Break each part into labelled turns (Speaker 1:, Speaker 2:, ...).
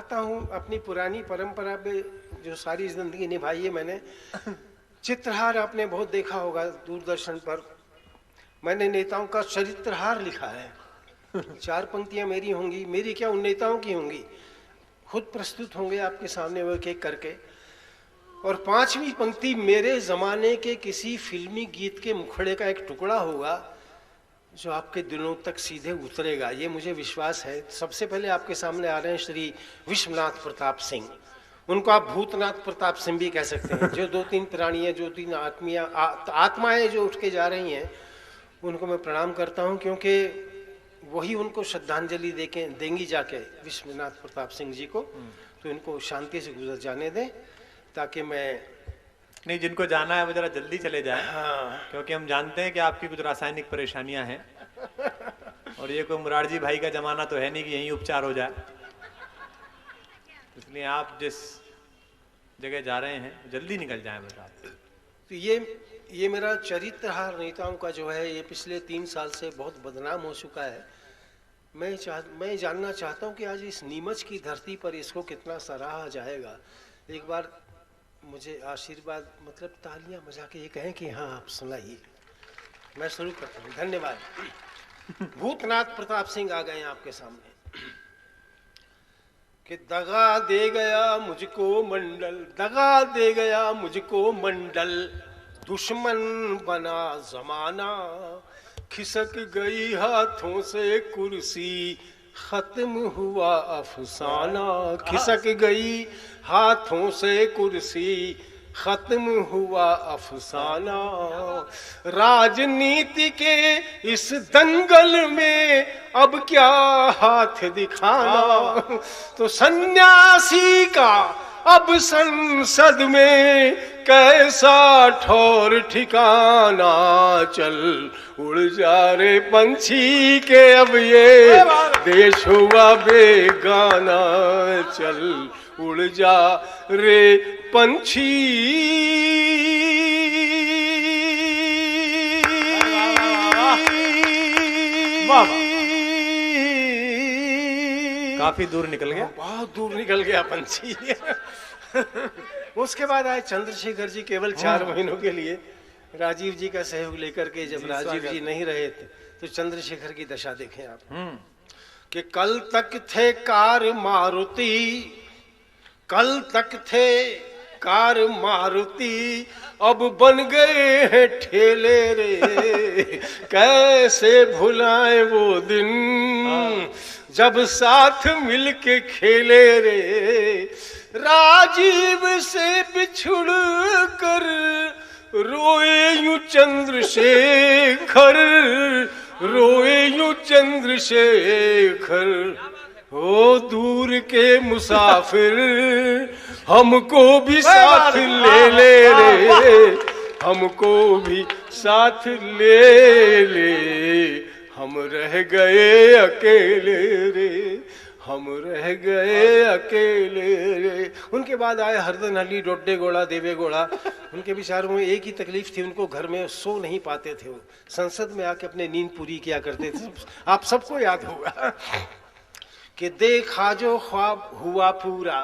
Speaker 1: चाहता हूँ अपनी पुरानी परंपरा पे जो सारी जिंदगी निभाई है मैंने, चित्रहार आपने बहुत देखा होगा दूरदर्शन पर। मैंने नेताओं का चरित्रहार लिखा है। 4 पंक्तियां मेरी होंगी, मेरी क्या उन नेताओं की होंगी, खुद प्रस्तुत होंगे आपके सामने वो एक एक करके। और 5वीं पंक्ति मेरे जमाने के किसी फिल्मी गीत के मुखड़े का एक टुकड़ा होगा जो आपके दिलों तक सीधे उतरेगा, ये मुझे विश्वास है। सबसे पहले आपके सामने आ रहे हैं श्री विश्वनाथ प्रताप सिंह। उनको आप भूतनाथ प्रताप सिंह भी कह सकते हैं। जो 2-3 प्राणी है, जो 3 आत्माएं जो उठ के जा रही हैं, उनको मैं प्रणाम करता हूं, क्योंकि वही उनको श्रद्धांजलि देंगी जाके विश्वनाथ प्रताप सिंह जी को। तो इनको शांति से गुजर जाने दें, ताकि मैं
Speaker 2: नहीं, जिनको जाना है वो जरा जल्दी चले जाएं।
Speaker 1: हाँ।
Speaker 2: क्योंकि हम जानते हैं कि आपकी कुछ रासायनिक परेशानियां हैं, और ये कोई मुरारजी भाई का जमाना तो है नहीं कि यहीं उपचार हो जाए। इसलिए आप जिस जगह जा रहे हैं जल्दी निकल जाएं बेटा।
Speaker 1: तो ये मेरा चरित्रहार नेताओं का जो है, ये पिछले 3 साल से बहुत बदनाम हो चुका है। मैं जानना चाहता हूँ कि आज इस नीमच की धरती पर इसको कितना सराहा जाएगा। एक बार मुझे आशीर्वाद, मतलब तालियां बजा के ये कहें कि हाँ आप सुनाइए। मैं शुरू करता हूँ। धन्यवाद। भूतनाथ प्रताप सिंह आ गए आपके सामने कि दगा दे गया मुझको मंडल, दगा दे गया मुझको मंडल, दुश्मन बना जमाना, खिसक गई हाथों से कुर्सी, खत्म हुआ अफसाना। खिसक गई हाथों से कुर्सी, खत्म हुआ अफसाना। राजनीति के इस दंगल में अब क्या हाथ दिखाना। तो सन्यासी का अब संसद में कैसा ठौर ठिकाना। चल उड़ जा रे पंछी के अब ये देश हुआ बेगाना। चल उड़ जा रे पंछी।
Speaker 2: काफी दूर निकल गया,
Speaker 1: बहुत दूर निकल गया पंछी। उसके बाद आए चंद्रशेखर जी, केवल 4 महीनों के लिए राजीव जी का सहयोग लेकर के। जब राजीव जी नहीं रहे थे तो चंद्रशेखर की दशा देखें आप कि कल तक थे कार मारुति, कल तक थे कार मारुति, अब बन गए हैं ठेले रे। कैसे भुलाएं वो दिन जब साथ मिलके खेले रे। राजीव से बिछुड़ कर रोए यूं चंद्रशेखर, रोए यूं चंद्रशेखर। ओ दूर के मुसाफिर हमको भी साथ ले ले रे, हमको भी साथ ले ले। हम रह गए अकेले रे, हम रह गए अकेले रे। उनके बाद आए हरदन अली, डोडे गोड़ा, देवे गोड़ा। उनके बेचारों में एक ही तकलीफ थी, उनको घर में सो नहीं पाते थे। वो संसद में आके अपने नींद पूरी किया करते थे। आप सबको याद होगा कि देखा जो ख्वाब हुआ पूरा,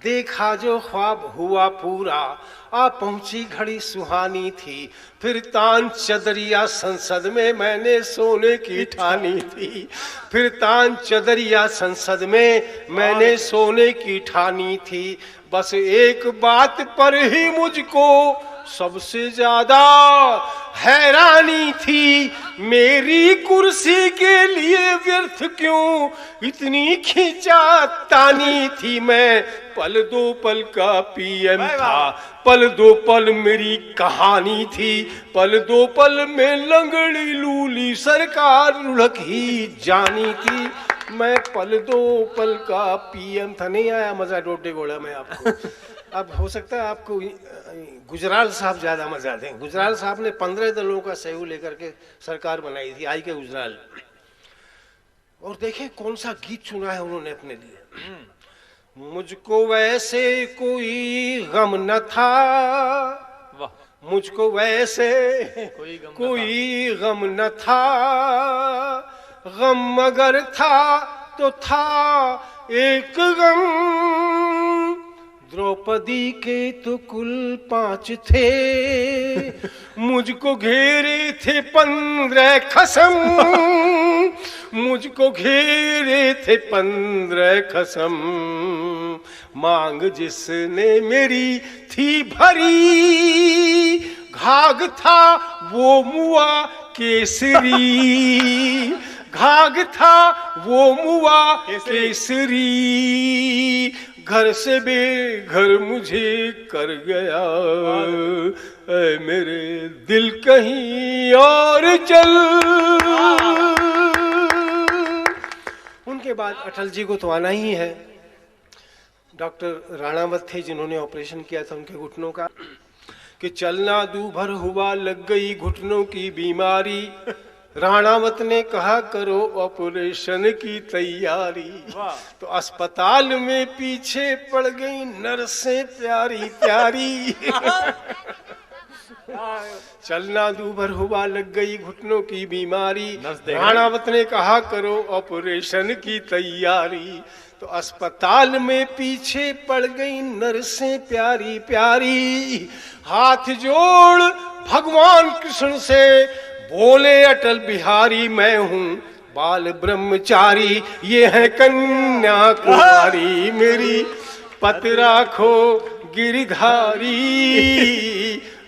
Speaker 1: देखा जो ख्वाब हुआ पूरा, आ पहुंची घड़ी सुहानी थी। फिर तान चदरिया संसद में मैंने सोने की ठानी थी। फिर तान चदरिया संसद में मैंने सोने की ठानी थी। बस एक बात पर ही मुझको सबसे ज्यादा हैरानी थी। मेरी कुर्सी के लिए व्यर्थ क्यों इतनी खींचातानी थी। मैं पल दो पल का पीएम था, पल दो पल मेरी कहानी थी। पल दो पल में लंगड़ी लूली सरकार लुढ़क ही जानी थी। मैं पल दो पल का पीएम था। नहीं आया मजा डोडे गोड़ा में आपको? अब हो सकता है आपको गुजराल साहब ज्यादा मजा दें। गुजराल साहब ने 15 दलों का सहयोग लेकर के सरकार बनाई थी, आई के गुजराल। और देखे कौन सा गीत चुना है उन्होंने अपने लिए। मुझको वैसे कोई गम न था, मुझको वैसे कोई गम न था। गम अगर था तो था एक गम, द्रौपदी के तो कुल 5 थे, मुझको घेरे थे 15 खसम, मुझको घेरे थे 15 खसम, मांग जिसने मेरी थी भरी, घाघ था वो मुआ केसरी, घाघ था वो मुआ केसरी, घर से बेघर मुझे कर गया, ऐ मेरे दिल कहीं और चल। उनके बाद अटल जी को तो आना ही है। डॉक्टर राणावत थे जिन्होंने ऑपरेशन किया था उनके घुटनों का, कि चलना दूभर हुआ, लग गई घुटनों की बीमारी, राणावत ने कहा करो ऑपरेशन की तैयारी, तो अस्पताल में पीछे पड़ गई नर्सें प्यारी प्यारी। चलना दूभर हुआ, लग गई घुटनों की बीमारी, राणावत ने कहा करो ऑपरेशन की तैयारी, तो अस्पताल में पीछे पड़ गई नर्सें प्यारी प्यारी। हाथ जोड़ भगवान कृष्ण से बोले अटल बिहारी, मैं हूँ बाल ब्रह्मचारी, ये है कन्याकुमारी, मेरी पत राखो गिरधारी,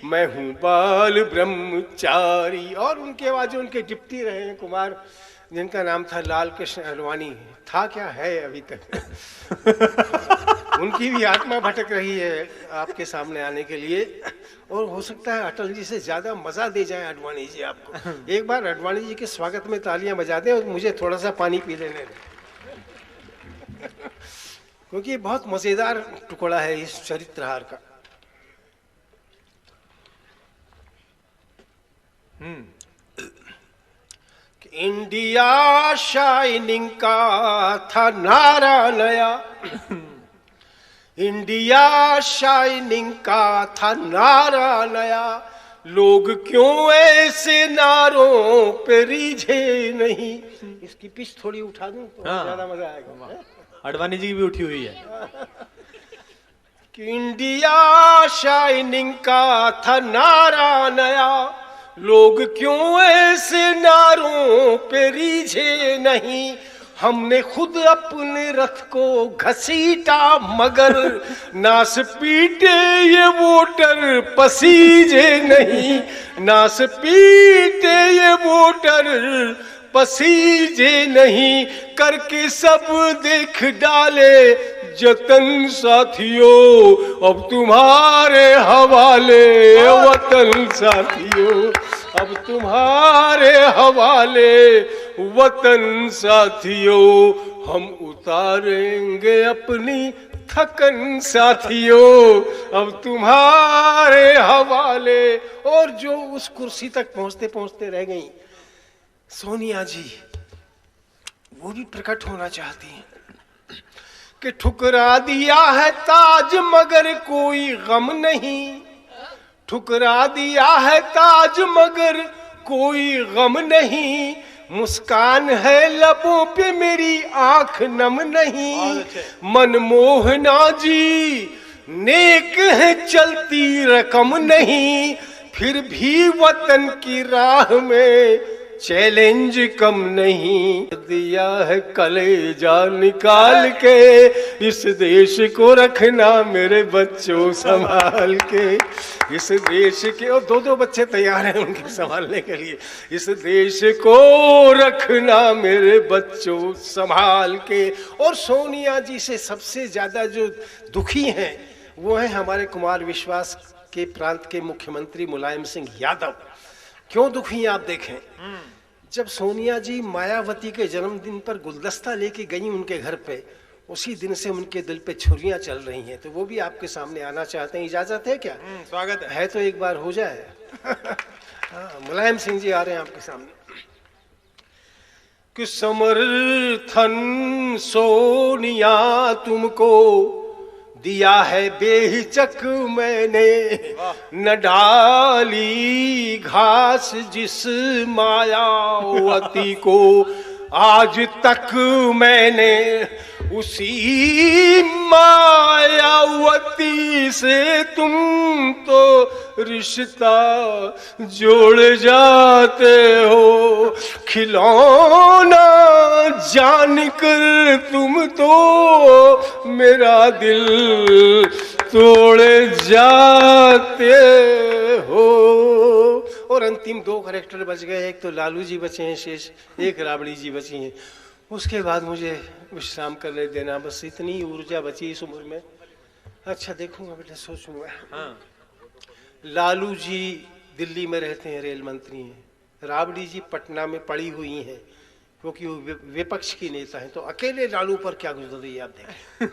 Speaker 1: मैं हूँ बाल ब्रह्मचारी। और उनके बाद जो उनके डिप्टी रहे हैं कुमार, जिनका नाम था लाल कृष्ण अडवाणी, था क्या है अभी तक, उनकी भी आत्मा भटक रही है आपके सामने आने के लिए, और हो सकता है अटल जी से ज्यादा मजा दे जाए अडवाणी जी आपको। एक बार अडवाणी जी के स्वागत में तालियां बजा दें और मुझे थोड़ा सा पानी पी लेने दें, क्योंकि बहुत मजेदार टुकड़ा है इस चरित्रहार का। इंडिया शाइनिंग का था नारा नया, इंडिया शाइनिंग का था नारा नया, लोग क्यों ऐसे नारों पे रीझे नहीं। इसकी पिच थोड़ी उठा दूं तो ज्यादा मजा आएगा।
Speaker 2: अडवाणी जी की भी उठी हुई है।
Speaker 1: कि इंडिया शाइनिंग का था नारा नया, लोग क्यों ऐसे नारों पे रीझे नहीं, हमने खुद अपने रथ को घसीटा मगर नास पीटे ये वोटर पसीजे नहीं, नास पीटे ये वोटर पसीजे नहीं, करके सब देख डाले जतन साथियों, अब तुम्हारे हवाले वतन साथियों, अब तुम्हारे हवाले वतन साथियों, हम उतारेंगे अपनी थकन साथियों, अब तुम्हारे हवाले। और जो उस कुर्सी तक पहुंचते पहुंचते रह गई सोनिया जी, वो भी प्रकट होना चाहती हैं कि ठुकरा दिया है ताज मगर कोई गम नहीं, ठुकरा दिया है ताज मगर कोई गम नहीं, मुस्कान है लबों पे मेरी आंख नम नहीं, मनमोहना जी नेक है चलती रकम नहीं, फिर भी वतन की राह में चैलेंज कम नहीं, दिया है कलेजा निकाल के इस देश को रखना मेरे बच्चों संभाल के, इस देश के। और 2-2 बच्चे तैयार हैं उनके संभालने के लिए। इस देश को रखना मेरे बच्चों संभाल के। और सोनिया जी से सबसे ज्यादा जो दुखी हैं वो है हमारे कुमार विश्वास के प्रांत के मुख्यमंत्री मुलायम सिंह यादव। क्यों दुखी आप देखें, जब सोनिया जी मायावती के जन्मदिन पर गुलदस्ता लेके गई उनके घर पे, उसी दिन से उनके दिल पे छुरियां चल रही हैं, तो वो भी आपके सामने आना चाहते हैं। इजाजत है क्या?
Speaker 2: स्वागत
Speaker 1: है तो एक बार हो जाए। मुलायम सिंह जी आ रहे हैं आपके सामने। कि समर्थन सोनिया तुमको दिया है बेहिचक मैंने, न डाली घास जिस मायावती को आज तक मैंने उसी मायावती से तुम तो रिश्ता जोड़ जाते हो, खिलौना जानकर तुम तो मेरा दिल तोड़ जाते हो। और अंतिम 2 कैरेक्टर बच गए, एक तो लालू जी बचे हैं शेष, एक राबड़ी जी बची हैं। उसके बाद मुझे विश्राम करने देना, बस इतनी ऊर्जा बची इस उम्र में। अच्छा देखूंगा बेटा, सोचूंगा।
Speaker 2: हाँ।
Speaker 1: लालू जी दिल्ली में रहते हैं, रेल मंत्री हैं। राबड़ी जी पटना में पड़ी हुई हैं क्योंकि वो विपक्ष की नेता हैं। तो अकेले लालू पर क्या गुजर रही है आप देखें।